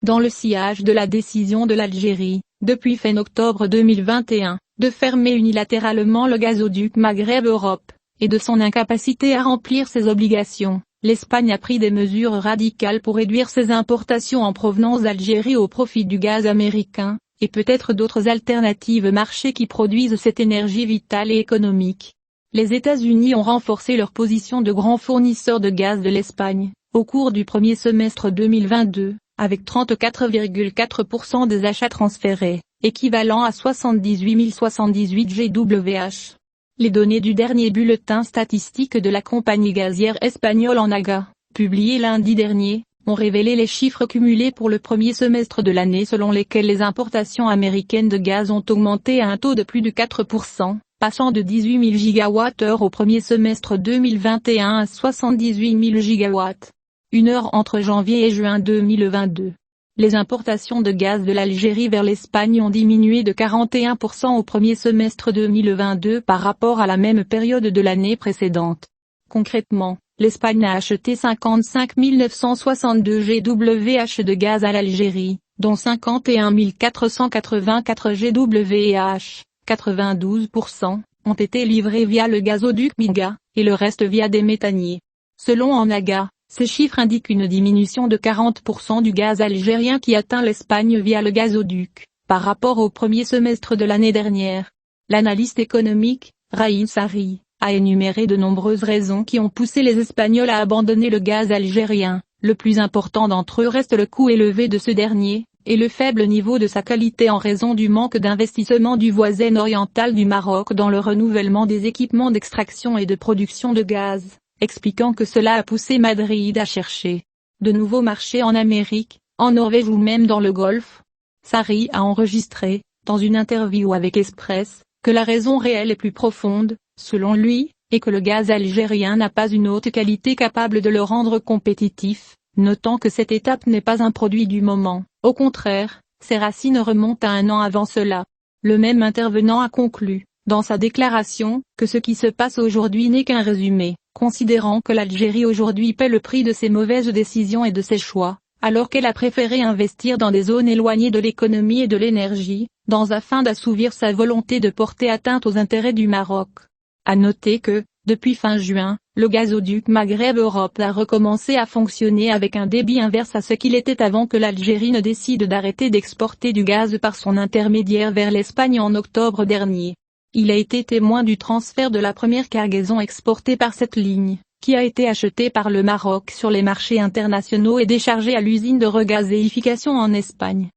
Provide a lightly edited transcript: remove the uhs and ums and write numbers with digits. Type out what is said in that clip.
dans le sillage de la décision de l'Algérie, depuis fin octobre 2021, de fermer unilatéralement le gazoduc Maghreb-Europe, et de son incapacité à remplir ses obligations, l'Espagne a pris des mesures radicales pour réduire ses importations en provenance d'Algérie au profit du gaz américain, et peut-être d'autres alternatives marchés qui produisent cette énergie vitale et économique. Les États-Unis ont renforcé leur position de grand fournisseur de gaz de l'Espagne, au cours du premier semestre 2022, avec 34,4% des achats transférés, équivalent à 78 078 GWh. Les données du dernier bulletin statistique de la compagnie gazière espagnole Enagás, publié lundi dernier, ont révélé les chiffres cumulés pour le premier semestre de l'année selon lesquels les importations américaines de gaz ont augmenté à un taux de plus de 4%, passant de 18 000 GWh au premier semestre 2021 à 78 000 GWh. Une heure entre janvier et juin 2022. Les importations de gaz de l'Algérie vers l'Espagne ont diminué de 41% au premier semestre 2022 par rapport à la même période de l'année précédente. Concrètement, l'Espagne a acheté 55 962 GWh de gaz à l'Algérie, dont 51 484 GWh, 92%, ont été livrés via le gazoduc Miga, et le reste via des méthaniers. Selon Enagás, ces chiffres indiquent une diminution de 40% du gaz algérien qui atteint l'Espagne via le gazoduc, par rapport au premier semestre de l'année dernière. L'analyste économique, Raïm Sarri, a énuméré de nombreuses raisons qui ont poussé les Espagnols à abandonner le gaz algérien. Le plus important d'entre eux reste le coût élevé de ce dernier, et le faible niveau de sa qualité en raison du manque d'investissement du voisin oriental du Maroc dans le renouvellement des équipements d'extraction et de production de gaz, expliquant que cela a poussé Madrid à chercher de nouveaux marchés en Amérique, en Norvège ou même dans le Golfe. Sarri a enregistré, dans une interview avec Express, que la raison réelle est plus profonde, selon lui, et que le gaz algérien n'a pas une haute qualité capable de le rendre compétitif, notant que cette étape n'est pas un produit du moment, au contraire, ses racines remontent à un an avant cela. Le même intervenant a conclu, dans sa déclaration, que ce qui se passe aujourd'hui n'est qu'un résumé, considérant que l'Algérie aujourd'hui paie le prix de ses mauvaises décisions et de ses choix, alors qu'elle a préféré investir dans des zones éloignées de l'économie et de l'énergie, afin d'assouvir sa volonté de porter atteinte aux intérêts du Maroc. À noter que, depuis fin juin, le gazoduc Maghreb-Europe a recommencé à fonctionner avec un débit inverse à ce qu'il était avant que l'Algérie ne décide d'arrêter d'exporter du gaz par son intermédiaire vers l'Espagne en octobre dernier. Il a été témoin du transfert de la première cargaison exportée par cette ligne, qui a été achetée par le Maroc sur les marchés internationaux et déchargée à l'usine de regazéification en Espagne.